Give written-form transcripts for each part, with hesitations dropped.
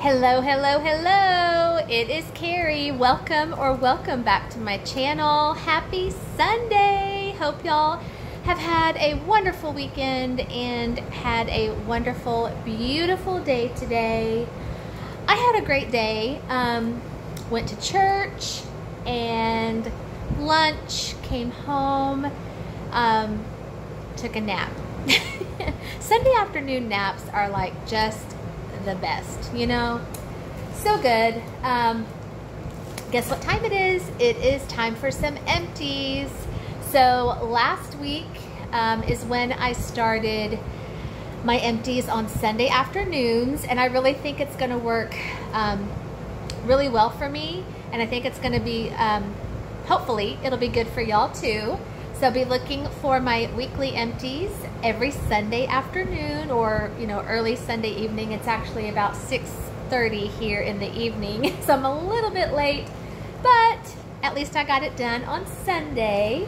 Hello, hello, hello. It is Kerri. Welcome back to my channel. Happy Sunday. Hope y'all have had a wonderful weekend and had a wonderful, beautiful day today. I had a great day. Went to church and lunch, came home, took a nap. Sunday afternoon naps are like just the best, you know, so good. Guess what time it is? It is time for some empties. So last week is when I started my empties on Sunday afternoons, and I really think it's going to work really well for me, and I think it's going to be hopefully it'll be good for y'all too. So I'll be looking for my weekly empties every Sunday afternoon, or early Sunday evening. It's actually about 6:30 here in the evening, so I'm a little bit late, but at least I got it done on Sunday.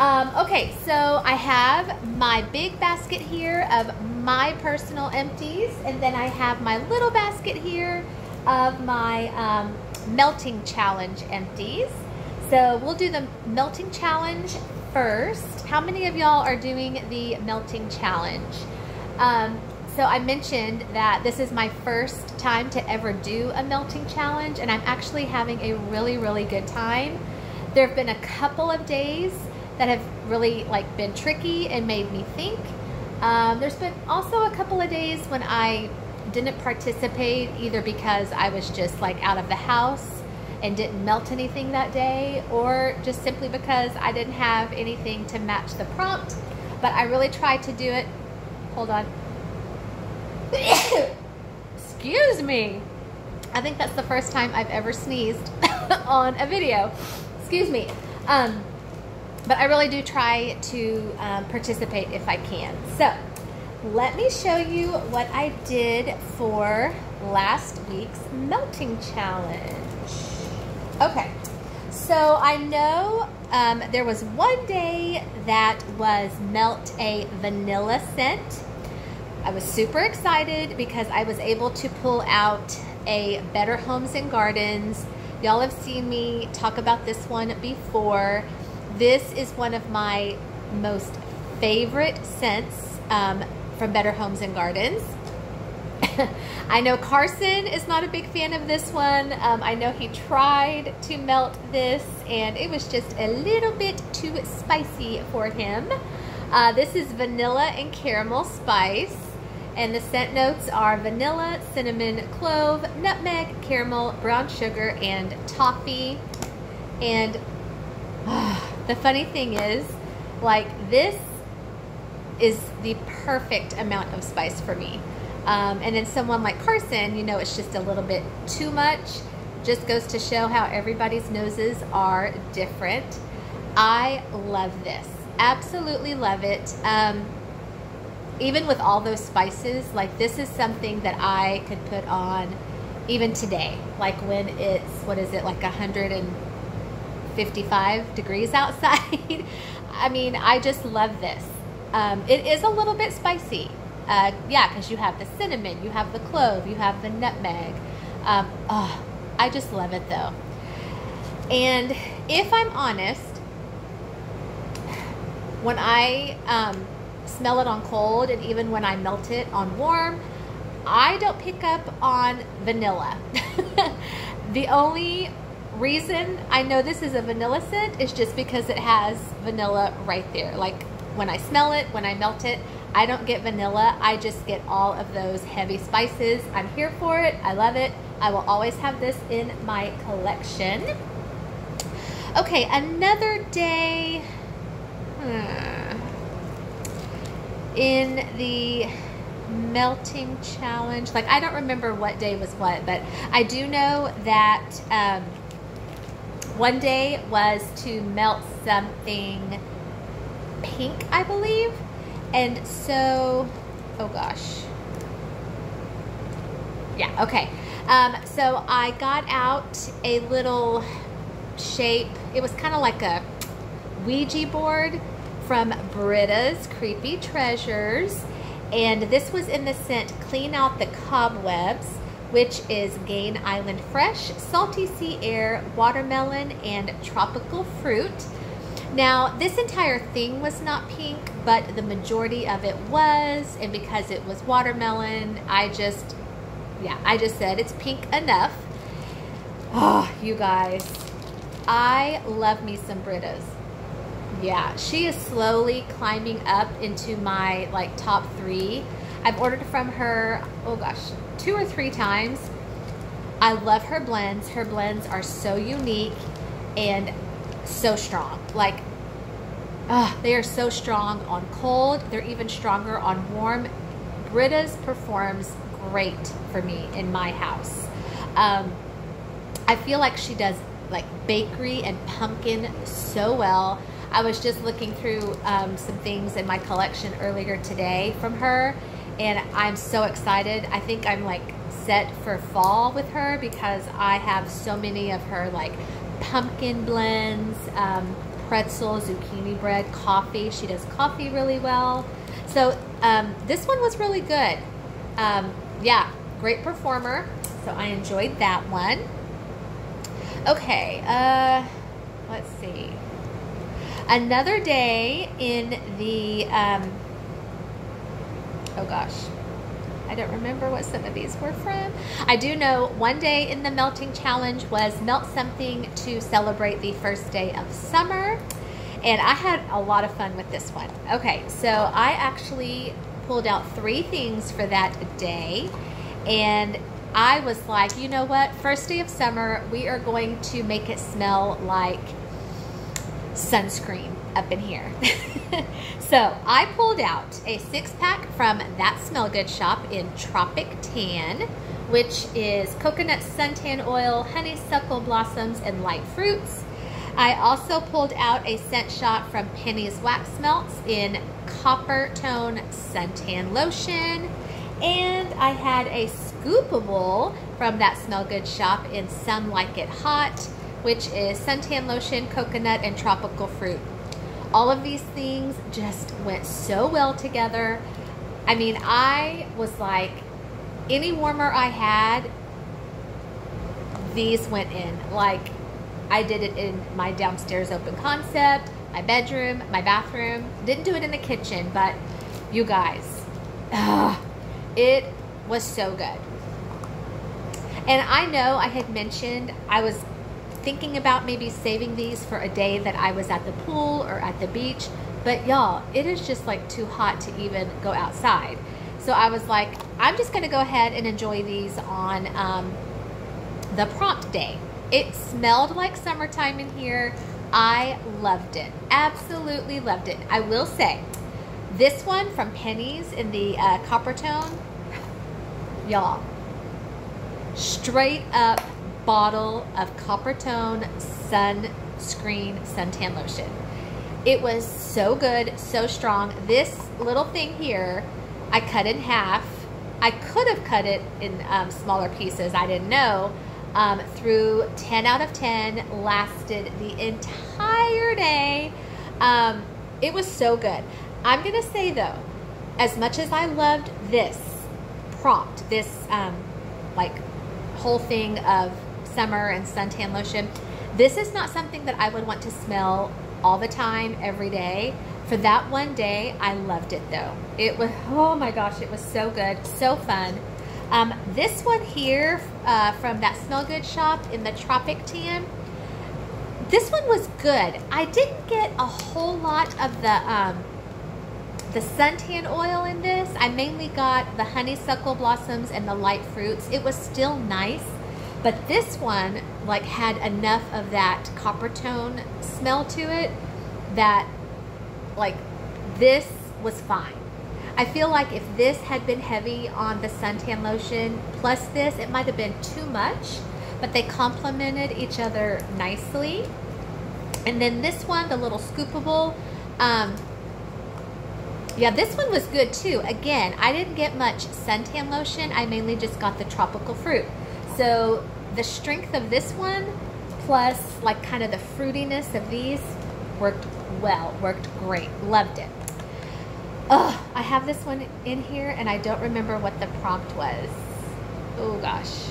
Okay, so I have my big basket here of my personal empties, and then I have my little basket here of my melting challenge empties. So we'll do the melting challenge first. How many of y'all are doing the melting challenge? So I mentioned that this is my first time to ever do a melting challenge, and I'm actually having a really good time. There have been a couple of days that have really been tricky and made me think. There's been also a couple of days when I didn't participate, either because I was just out of the house and didn't melt anything that day, or just simply because I didn't have anything to match the prompt. But I really tried to do it. Hold on. Excuse me. I think that's the first time I've ever sneezed on a video. Excuse me. But I really do try to participate if I can. So let me show you what I did for last week's melting challenge. Okay, so I know there was one day that was melt a vanilla scent. I was super excited because I was able to pull out a Better Homes and Gardens. Y'all have seen me talk about this one before. This is one of my most favorite scents from Better Homes and Gardens. I know Carson is not a big fan of this one. I know he tried to melt this and it was just a little bit too spicy for him. This is vanilla and caramel spice, and the scent notes are vanilla, cinnamon, clove, nutmeg, caramel, brown sugar, and toffee. And the funny thing is, this is the perfect amount of spice for me. And then someone like Carson, it's just a little bit too much. Just goes to show how everybody's noses are different. I love this. Absolutely love it. Even with all those spices, this is something that I could put on even today. When it's, what is it, 155 degrees outside. I mean, I just love this. It is a little bit spicy. Yeah, because you have the cinnamon, you have the clove, you have the nutmeg. Oh, I just love it though. And if I'm honest, when I smell it on cold, and even when I melt it on warm, I don't pick up on vanilla. The only reason I know this is a vanilla scent is just because it has vanilla right there. When I smell it, when I melt it, I don't get vanilla. I just get all of those heavy spices. I'm here for it. I love it. I will always have this in my collection. Okay, another day in the melting challenge. I don't remember what day was what, but I do know that one day was to melt something pink, I believe. And so, oh gosh. Yeah, okay. So I got out a little shape. It was kind of like a Ouija board from Britta's Creepy Treasures. And this was in the scent Clean Out the Cobwebs. which is Gain Island Fresh, Salty Sea Air, Watermelon, and Tropical Fruit. Now, this entire thing was not pink, but the majority of it was, and because it was watermelon, I just said it's pink enough. Oh, you guys, I love me some Britta's. Yeah, she is slowly climbing up into my like top 3. I've ordered from her, oh gosh, 2 or 3 times. I love her blends. Her blends are so unique and so strong. Like, they are so strong on cold. They're even stronger on warm. Britta's performs great for me in my house. I feel like she does like bakery and pumpkin so well. I was just looking through some things in my collection earlier today from her, and I'm so excited. I think I'm like set for fall with her because I have so many of her like pumpkin blends, pretzel, zucchini bread, coffee. She does coffee really well. So this one was really good. Yeah, great performer. So I enjoyed that one. Okay, let's see. Another day in the, oh gosh, I don't remember what some of these were from. I do know one day in the melting challenge was melt something to celebrate the first day of summer. And I had a lot of fun with this one. Okay, so I actually pulled out 3 things for that day. And I was like, you know what? First day of summer, we are going to make it smell like sunscreen up in here. So I pulled out a 6-pack from That Smell Good shop in Tropic Tan, which is coconut suntan oil, honeysuckle blossoms, and light fruits. I also pulled out a scent shot from Penny's Wax Melts in Copper Tone Suntan Lotion. And I had a scoopable from That Smell Good shop in Some Like It Hot, which is suntan lotion, coconut, and tropical fruit. All of these things just went so well together. I mean, I was like, any warmer I had, these went in. Like, I did it in my downstairs open concept, my bedroom, my bathroom. Didn't do it in the kitchen, but you guys, it was so good. And I know I had mentioned I was thinking about maybe saving these for a day that I was at the pool or at the beach, but y'all, it is just like too hot to even go outside. So I was like, I'm just gonna go ahead and enjoy these on the prompt day. It smelled like summertime in here. I loved it, absolutely loved it. I will say, this one from Penny's in the Copper Tone, y'all, straight up bottle of Copper Tone sunscreen suntan lotion. It was so good, so strong. This little thing here, I cut in half. I could have cut it in smaller pieces, I didn't know. Through 10 out of 10, lasted the entire day. It was so good. I'm gonna say though, as much as I loved this prompt, this like whole thing of summer and suntan lotion, this is not something that I would want to smell all the time, every day. For that one day, I loved it though. It was, oh my gosh, it was so good, so fun. This one here from That Smell Good shop in the Tropic Tan, this one was good. I didn't get a whole lot of the suntan oil in this. I mainly got the honeysuckle blossoms and the light fruits. It was still nice, but this one like had enough of that copper tone smell to it that like this was fine. I feel like if this had been heavy on the suntan lotion plus this, it might have been too much, but they complemented each other nicely. And then this one, the little scoopable, yeah, this one was good too. Again, I didn't get much suntan lotion. I mainly just got the tropical fruit. So the strength of this one plus like kind of the fruitiness of these worked well, worked great. Loved it. I have this one in here and I don't remember what the prompt was. Oh gosh. gosh.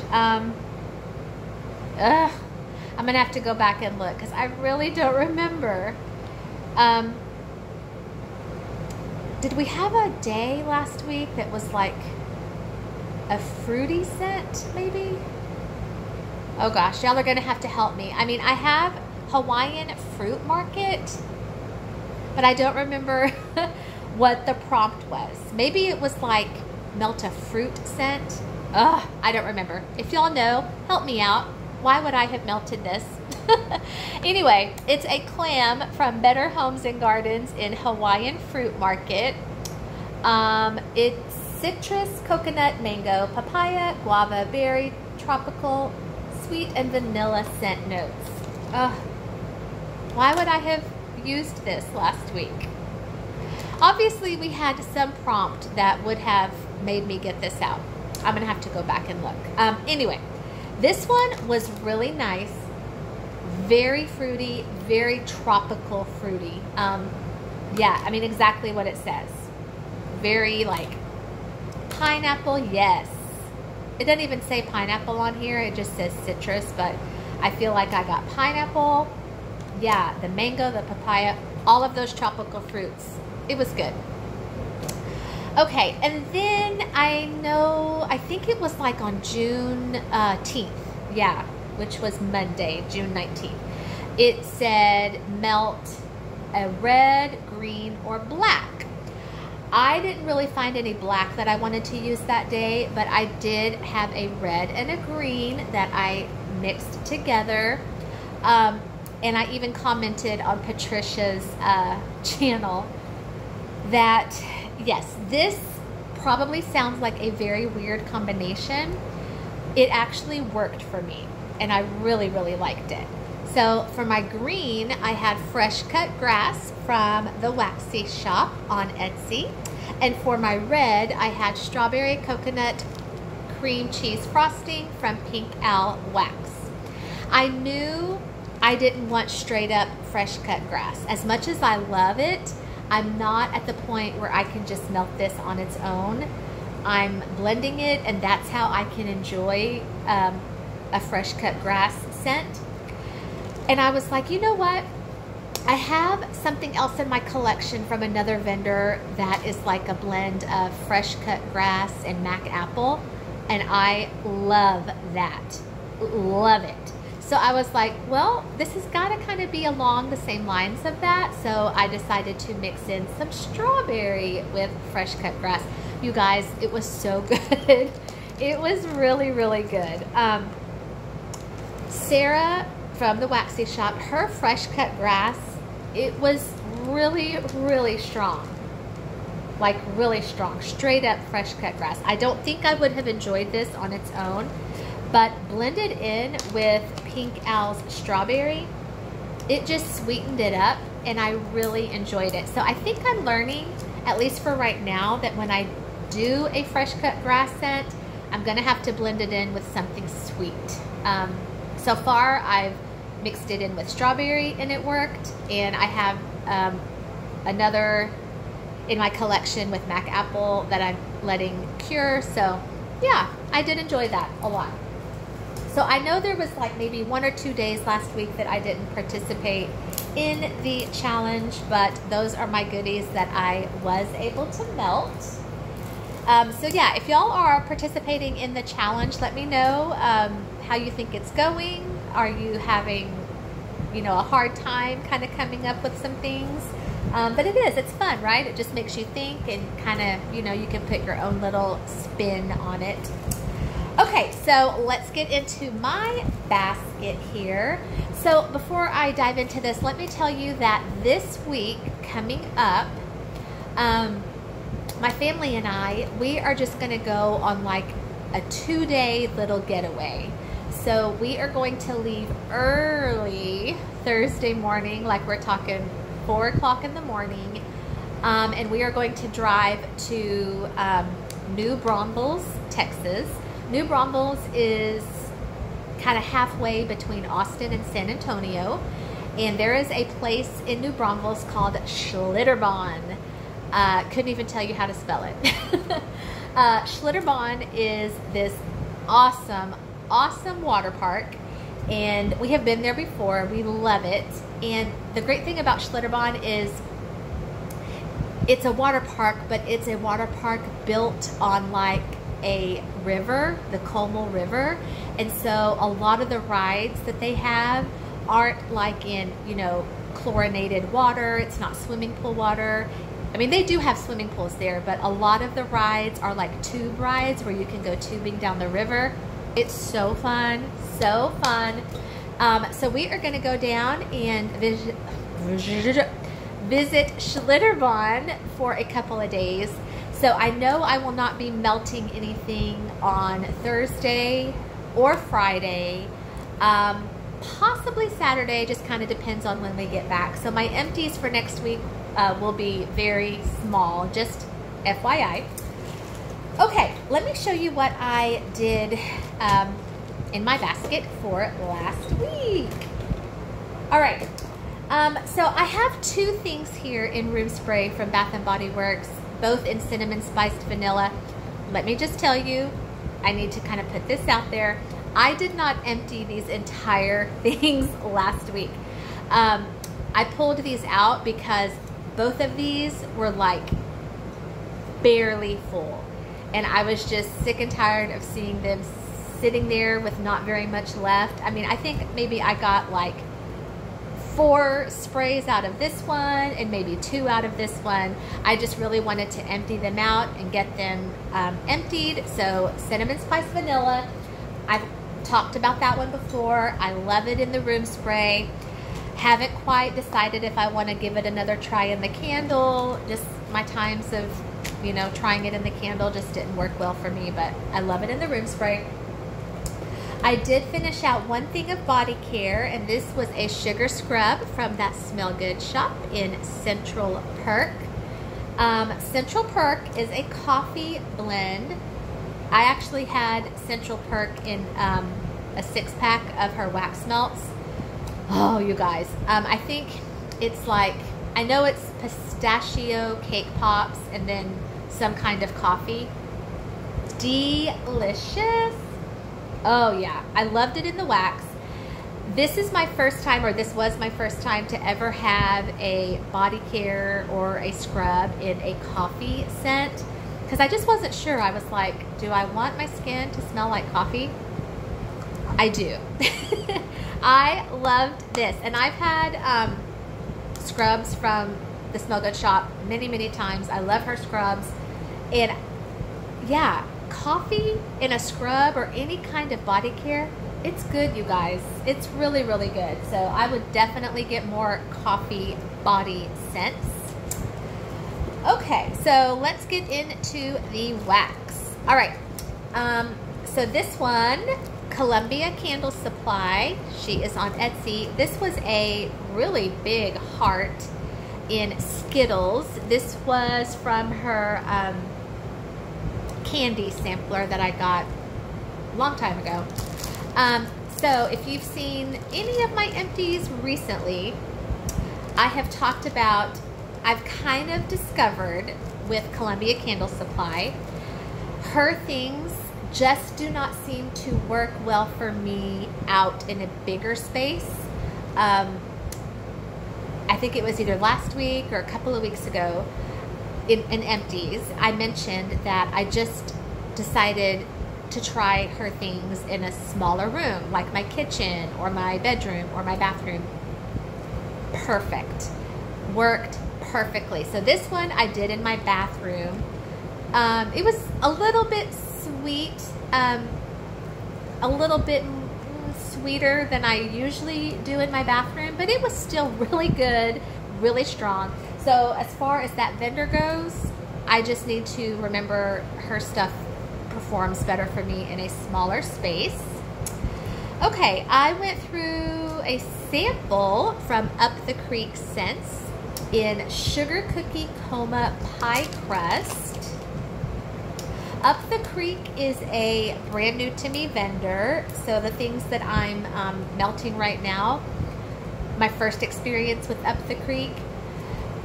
I'm gonna have to go back and look because I really don't remember. Did we have a day last week that was like a fruity scent, maybe? Oh gosh, y'all are gonna have to help me. I mean, I have Hawaiian Fruit Market, but I don't remember what the prompt was. Maybe it was like melt a fruit scent. Ugh, I don't remember. If y'all know, help me out. Why would I have melted this? Anyway, it's a clam from Better Homes and Gardens in Hawaiian Fruit Market. It's citrus, coconut, mango, papaya, guava, berry, tropical, sweet, and vanilla scent notes. Ugh. Why would I have used this last week? Obviously, we had some prompt that would have made me get this out. I'm going to have to go back and look. Anyway, this one was really nice. Very fruity, very tropical fruity. Yeah, I mean exactly what it says. Very like pineapple, yes. It doesn't even say pineapple on here. It just says citrus, but I feel like I got pineapple. Yeah, the mango, the papaya, all of those tropical fruits. It was good. Okay, and then I think it was like on June 10th. Yeah, which was Monday, June 19th. It said melt a red, green, or black. I didn't really find any black that I wanted to use that day, but I did have a red and a green that I mixed together. And I even commented on Patricia's channel that, yes, this probably sounds like a very weird combination. It actually worked for me, and I really, really liked it. So for my green, I had fresh cut grass from the Waxy Shop on Etsy. And for my red, I had strawberry coconut cream cheese frosting from Pink Owl Wax. I knew I didn't want straight up fresh cut grass. As much as I love it, I'm not at the point where I can just melt this on its own. I'm blending it, and that's how I can enjoy a fresh cut grass scent. And I was like, you know what? I have something else in my collection from another vendor that is like a blend of fresh cut grass and Mac apple, and I love that. Love it. So I was like, well, this has got to kind of be along the same lines of that. So I decided to mix in some strawberry with fresh cut grass. You guys, it was so good. It was really, really good. Sarah from the Waxy Shop, her fresh cut grass, it was really, really strong. Like really strong, straight up fresh cut grass. I don't think I would have enjoyed this on its own, but blended in with Pink Owl's strawberry, it just sweetened it up, and I really enjoyed it. So I think I'm learning, at least for right now, that when I do a fresh cut grass scent, I'm gonna have to blend it in with something sweet. So far I've mixed it in with strawberry and it worked, and I have another in my collection with Mac apple that I'm letting cure. So yeah, I did enjoy that a lot. So I know there was like maybe 1 or 2 days last week that I didn't participate in the challenge, but those are my goodies that I was able to melt. So yeah, if y'all are participating in the challenge, let me know how you think it's going. Are you having, you know, a hard time kind of coming up with some things? But it's fun, right? It just makes you think, and kind of, you know, you can put your own little spin on it. Okay, so let's get into my basket here. So before I dive into this, let me tell you that this week coming up, my family and I, we are just gonna go on like a 2-day little getaway. So we are going to leave early Thursday morning, like we're talking 4 o'clock in the morning, and we are going to drive to New Braunfels, Texas. New Braunfels is kind of halfway between Austin and San Antonio, and there is a place in New Braunfels called Schlitterbahn. Couldn't even tell you how to spell it. Schlitterbahn is this awesome, awesome water park. And we have been there before. We love it. And the great thing about Schlitterbahn is it's a water park, but it's a water park built on like a river, the Como River. And so a lot of the rides that they have aren't like in, you know, chlorinated water. It's not swimming pool water. I mean, they do have swimming pools there, but a lot of the rides are like tube rides where you can go tubing down the river. It's so fun, so fun. So we are going to go down and visit Schlitterbahn for a couple of days. So I know I will not be melting anything on Thursday or Friday. Possibly Saturday, just kind of depends on when we get back. So my empties for next week will be very small, just FYI. Okay, let me show you what I did in my basket for last week. All right, so I have two things here in room spray from Bath & Body Works, both in cinnamon spiced vanilla. Let me just tell you, I need to kind of put this out there. I did not empty these entire things last week. I pulled these out because both of these were like barely full. And I was just sick and tired of seeing them sitting there with not very much left. I mean, I think maybe I got like 4 sprays out of this one and maybe 2 out of this one. I just really wanted to empty them out and get them emptied. So cinnamon spice vanilla, I've talked about that one before. I love it in the room spray. Haven't quite decided if I want to give it another try in the candle. Just my times of, you know, trying it in the candle just didn't work well for me, but I love it in the room spray. I did finish out one thing of body care, and this was a sugar scrub from that Smell Good shop in Central Perk. Central Perk is a coffee blend. I actually had Central Perk in a 6-pack of her wax melts. Oh, you guys, I think it's like, I know it's pistachio cake pops and then some kind of coffee. Delicious. Oh yeah, I loved it in the wax. This is my first time, or this was my first time to ever have a body care or a scrub in a coffee scent, because I just wasn't sure. I was like, do I want my skin to smell like coffee? I do. I loved this, and I've had scrubs from the Smell Good shop many, many times. I love her scrubs, and yeah, coffee in a scrub or any kind of body care, it's good, you guys. It's really, really good. So I would definitely get more coffee body scents. Okay, so let's get into the wax. All right, so this one, Columbia Candle Supply, she is on Etsy. This was a really big heart in Skittles. This was from her candy sampler that I got a long time ago. So if you've seen any of my empties recently, I have talked about, I've kind of discovered with Columbia Candle Supply, her things just do not seem to work well for me out in a bigger space. I think it was either last week or a couple of weeks ago in empties, I mentioned that I just decided to try her things in a smaller room, like my kitchen or my bedroom or my bathroom. Perfect. Worked perfectly. So this one I did in my bathroom. It was a little bit sweet, a little bit sweeter than I usually do in my bathroom, but it was still really good, really strong. So as far as that vendor goes, I just need to remember her stuff performs better for me in a smaller space. Okay, I went through a sample from Up the Creek Scents in Sugar Cookie Coma Pie Crust. Up the Creek is a brand new to me vendor, so the things that I'm melting right now, my first experience with Up the Creek,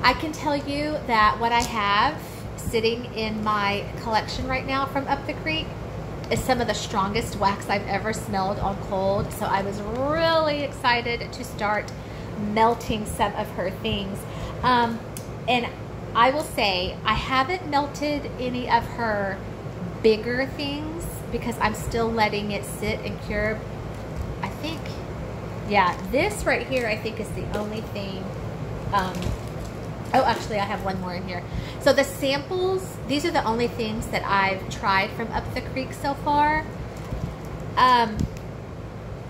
I can tell you that what I have sitting in my collection right now from Up the Creek is some of the strongest wax I've ever smelled on cold. So I was really excited to start melting some of her things. And I will say I haven't melted any of her bigger things because I'm still letting it sit and cure. I think, yeah, this right here I think is the only thing. Oh, actually I have one more in here. So the samples, these are the only things that I've tried from Up the Creek so far.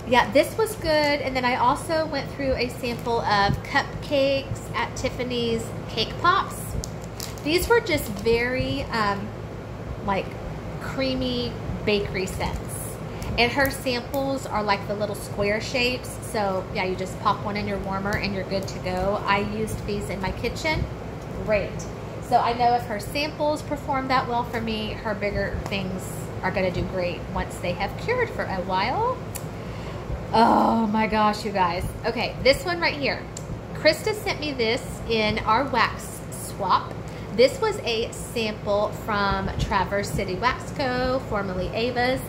Yeah, this was good. And then I also went through a sample of cupcakes at Tiffany's Cake Pops. These were just very like creamy bakery scents. And her samples are like the little square shapes. So yeah, you just pop one in your warmer and you're good to go. I used these in my kitchen. Great. So I know if her samples perform that well for me, her bigger things are going to do great once they have cured for a while. Oh my gosh, you guys. Okay, this one right here. Krista sent me this in our wax swap. This was a sample from Traverse City Wax Co., formerly Ava's.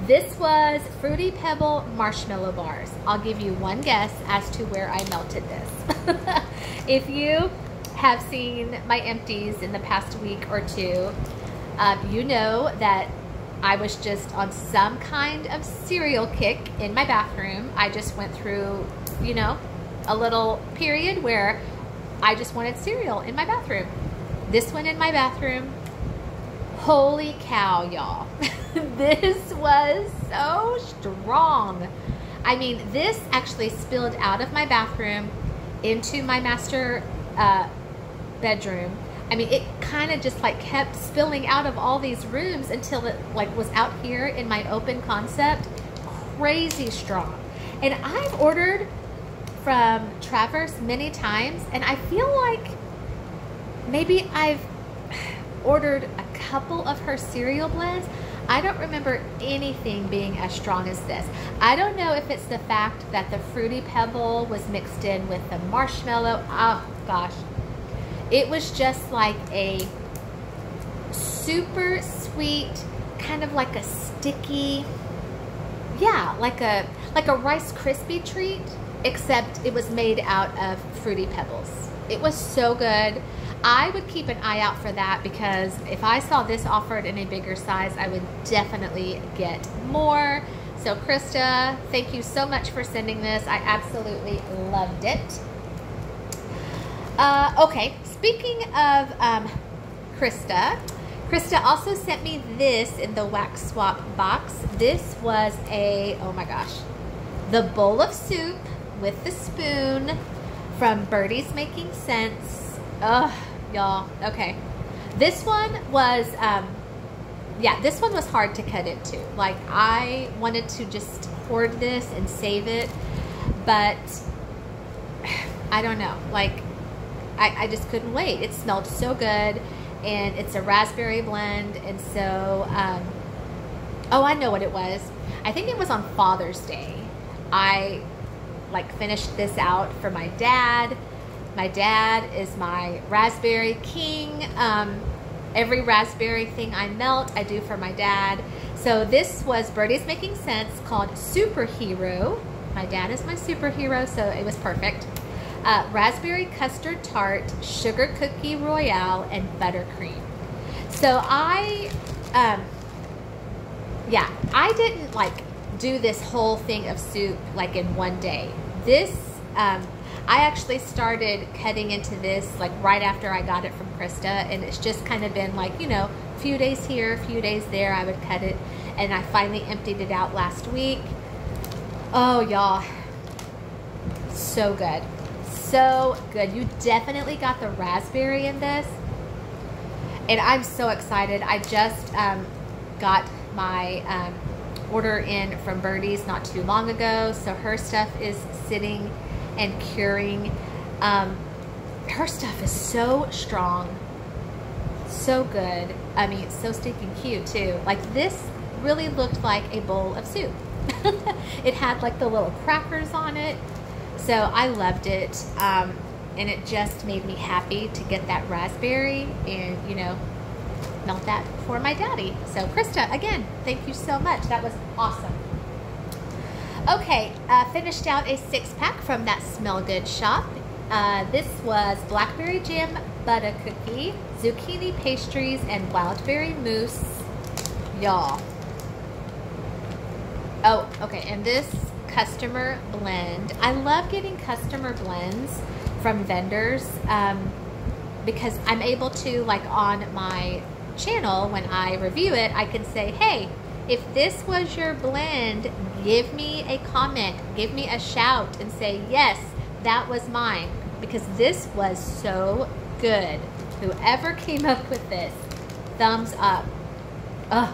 This was Fruity Pebble Marshmallow Bars. I'll give you one guess as to where I melted this. If you have seen my empties in the past week or two, you know that I was just on some kind of cereal kick in my bathroom. I just went through, you know, a little period where I just wanted cereal in my bathroom. This went in my bathroom. Holy cow, y'all. This was so strong. I mean, this actually spilled out of my bathroom into my master bedroom. I mean, it kind of just like kept spilling out of all these rooms until it like was out here in my open concept. Crazy strong. And I've ordered from Traverse many times, and I feel like maybe I've ordered a couple of her cereal blends. I don't remember anything being as strong as this. I don't know if it's the fact that the Fruity Pebble was mixed in with the marshmallow. Oh gosh. It was just like a super sweet, kind of like a sticky, yeah, like a Rice Krispie treat, except it was made out of Fruity Pebbles. It was so good. I would keep an eye out for that, because if I saw this offered in a bigger size, I would definitely get more. So Krista, thank you so much for sending this. I absolutely loved it. Okay, speaking of Krista also sent me this in the wax swap box. This was a, oh my gosh, the bowl of soup with the spoon from Birdie's Making Sense. Ugh, y'all. Okay, this one was yeah, this one was hard to cut into. Like, I wanted to just hoard this and save it, but I don't know, like I just couldn't wait. It smelled so good, and it's a raspberry blend. And so oh, I know what it was. I think it was on Father's Day. I like finished this out for my dad. My dad is my raspberry king. Every raspberry thing I melt, I do for my dad. So this was Birdie's Making Sense, called Superhero. My dad is my superhero, so it was perfect. Raspberry custard tart, sugar cookie royale, and buttercream. So yeah, I didn't like do this whole thing of soup like in one day. This, I actually started cutting into this like right after I got it from Krista, and it's just kind of been like, you know, a few days here, a few days there, I would cut it, and I finally emptied it out last week. Oh, y'all, so good. So good. You definitely got the raspberry in this, and I'm so excited. I just got my order in from Birdie's not too long ago, so her stuff is sitting and curing. Her stuff is so strong, so good. I mean, so stinking cute too. Like, this really looked like a bowl of soup. It had like the little crackers on it. So I loved it, and it just made me happy to get that raspberry and, you know, melt that for my daddy. So Krista, again, thank you so much. That was awesome. Okay, finished out a 6-pack from that Smell Good shop. This was blackberry jam butter cookie, zucchini pastries, and wildberry mousse. Y'all. Oh, okay, and this customer blend. I love getting customer blends from vendors because I'm able to, like on my channel, when I review it, I can say, hey, if this was your blend, give me a comment, give me a shout and say, yes, that was mine, because this was so good. Whoever came up with this, thumbs up. Ugh.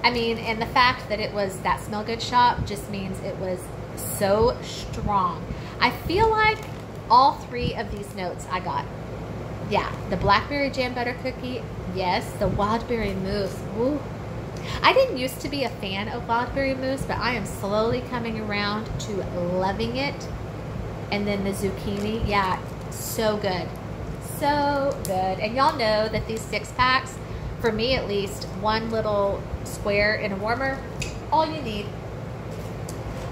I mean, and the fact that it was that Smell Good shop just means it was so strong. I feel like all 3 of these notes I got. Yeah, the blackberry jam butter cookie, yes. The wildberry mousse, woo. I didn't used to be a fan of wildberry mousse, but I am slowly coming around to loving it. And then the zucchini, yeah, so good. So good. And y'all know that these 6-packs, for me at least, one little square in a warmer, all you need.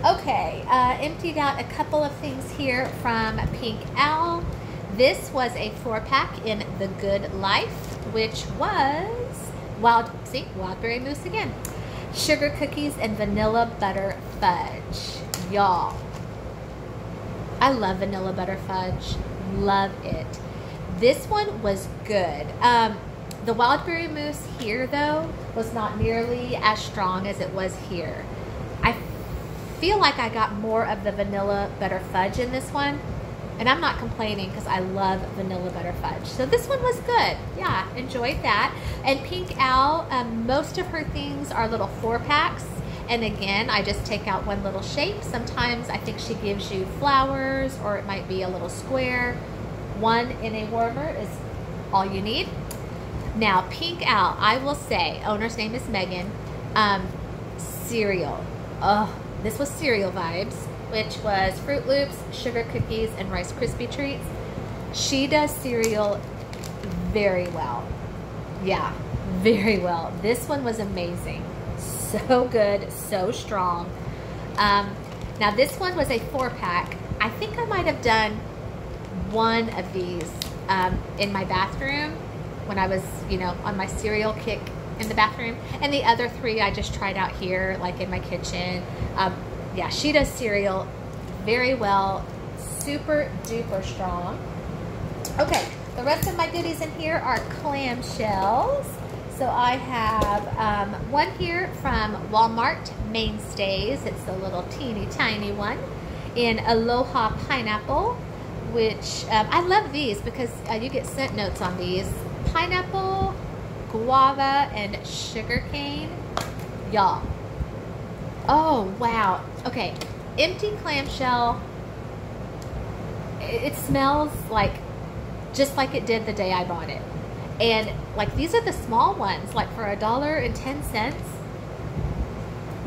Okay, emptied out a couple of things here from Pink Owl. This was a 4-pack in The Good Life, which was wildberry mousse again, sugar cookies, and vanilla butter fudge. Y'all, I love vanilla butter fudge. Love it. This one was good. The wildberry mousse here, though, was not nearly as strong as it was here. I feel like I got more of the vanilla butter fudge in this one. And I'm not complaining because I love vanilla butter fudge. So this one was good. Yeah, enjoyed that. And Pink Owl, most of her things are little 4-packs. And again, I just take out one little shape. Sometimes I think she gives you flowers, or it might be a little square. One in a warmer is all you need. Now, Pink Owl, I will say, owner's name is Megan. Cereal. Oh, this was cereal vibes, which was Fruit Loops, sugar cookies, and Rice Krispie treats. She does cereal very well. Yeah, very well. This one was amazing. So good, so strong. Now this one was a 4-pack. I think I might have done one of these in my bathroom when I was, on my cereal kick in the bathroom. And the other 3 I just tried out here, like in my kitchen. Yeah, she does cereal very well. Super duper strong. Okay, the rest of my goodies in here are clamshells. So I have one here from Walmart Mainstays. It's a little teeny tiny one in Aloha Pineapple, which I love these because you get scent notes on these. Pineapple, guava, and sugarcane. Y'all. Oh, wow. Okay, empty clamshell. It smells like just like it did the day I bought it. And like these are the small ones, like for $1.10.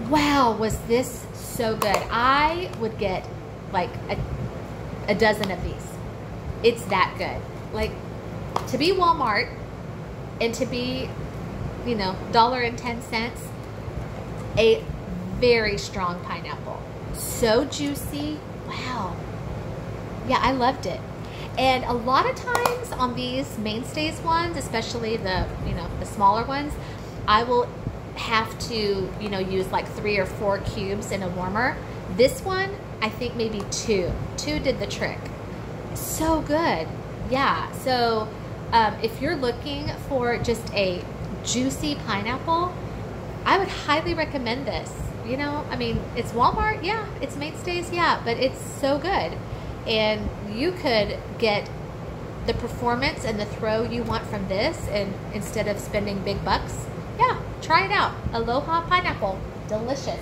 Wow, was this so good. I would get like a dozen of these. It's that good. Like, to be Walmart and to be, $1.10, a very strong pineapple. So juicy. Wow. Yeah, I loved it. And a lot of times on these Mainstays ones, especially the, the smaller ones, I will have to, use like 3 or 4 cubes in a warmer. This one, I think maybe 2. 2 did the trick. So good. Yeah. So if you're looking for just a juicy pineapple, I would highly recommend this. I mean, it's Walmart, yeah. It's Mainstays, yeah. But it's so good. And you could get the performance and the throw you want from this, and instead of spending big bucks, yeah, try it out. Aloha Pineapple, delicious.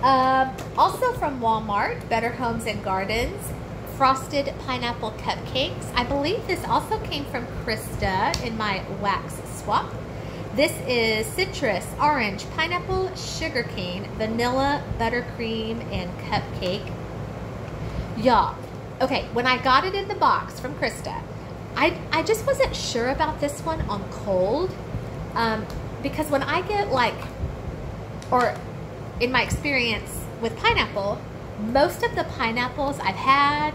Also from Walmart, Better Homes and Gardens, Frosted Pineapple Cupcakes. I believe this also came from Krista in my wax swap. This is citrus, orange, pineapple, sugarcane, vanilla, buttercream, and cupcake. Y'all, okay, when I got it in the box from Krista, I just wasn't sure about this one on cold, because when I get like, or in my experience with pineapple, most of the pineapples I've had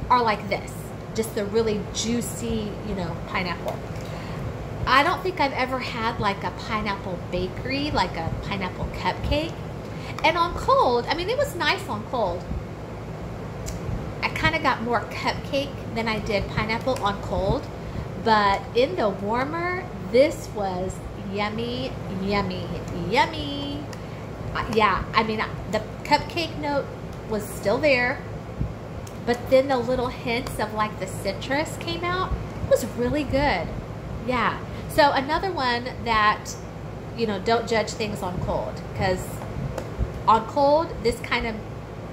are like this, just the really juicy, you know, pineapple. I don't think I've ever had like a pineapple bakery, like a pineapple cupcake. And on cold, I mean, it was nice on cold. I kind of got more cupcake than I did pineapple on cold, but in the warmer, this was yummy, yummy, yummy. Yeah, I mean, the cupcake note was still there, but then the little hints of like the citrus came out. It was really good. Yeah. So another one that, you know, don't judge things on cold, because on cold, this kind of,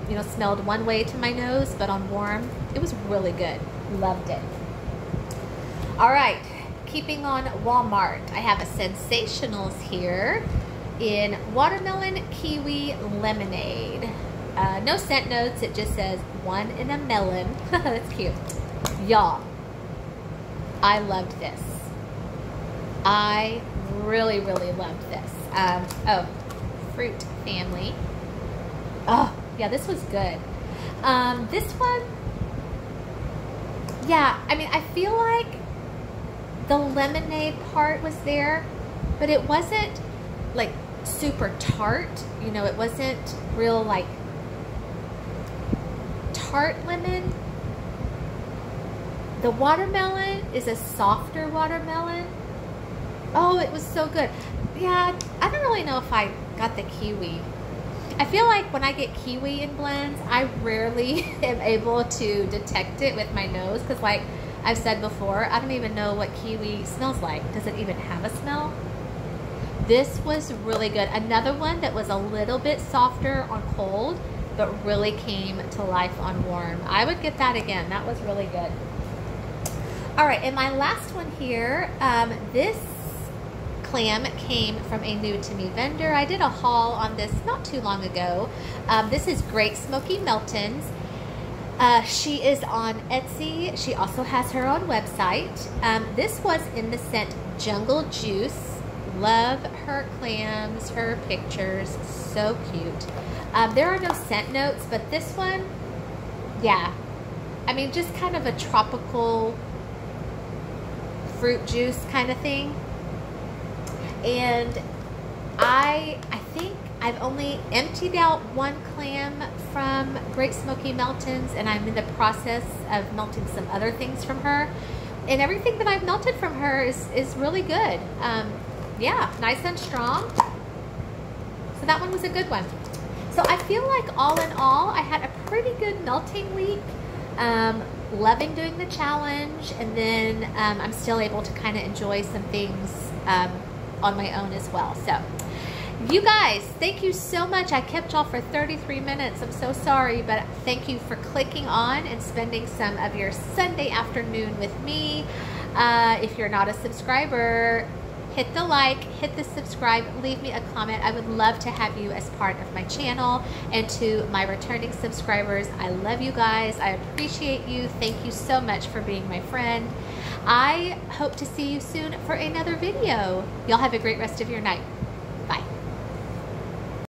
you know, smelled one way to my nose, but on warm, it was really good. Loved it. All right, keeping on Walmart, I have a Sensationals here in watermelon kiwi lemonade. No scent notes, it just says one in a melon. That's cute. Y'all, I loved this. I really, really loved this. Oh, fruit family. Oh, yeah, this was good. This one, yeah, I mean, I feel like the lemonade part was there, but it wasn't like super tart. You know, it wasn't real like tart lemon. The watermelon is a softer watermelon. Oh, it was so good. Yeah, I don't really know if I got the kiwi. I feel like when I get kiwi in blends, I rarely am able to detect it with my nose, because like I've said before, I don't even know what kiwi smells like. Does it even have a smell? This was really good. Another one that was a little bit softer on cold, but really came to life on warm. I would get that again. That was really good. All right, and my last one here, this clam came from a new to me vendor. I did a haul on this not too long ago. This is Great Smoky Meltons. She is on Etsy. She also has her own website. This was in the scent Jungle Juice. Love her clams, her pictures, so cute. There are no scent notes, but this one, yeah. I mean, just kind of a tropical fruit juice kind of thing. And I think I've only emptied out one clam from Great Smoky Meltons, and I'm in the process of melting some other things from her. And everything that I've melted from her is really good. Yeah, nice and strong. So that one was a good one. So I feel like all in all, I had a pretty good melting week. Loving doing the challenge, and then I'm still able to kind of enjoy some things on my own as well. So you guys, thank you so much. I kept y'all for 33 minutes. I'm so sorry, but thank you for clicking on and spending some of your Sunday afternoon with me. If you're not a subscriber, hit the like, hit the subscribe, leave me a comment. I would love to have you as part of my channel. And to my returning subscribers, I love you guys. I appreciate you. Thank you so much for being my friend. I hope to see you soon for another video. Y'all have a great rest of your night.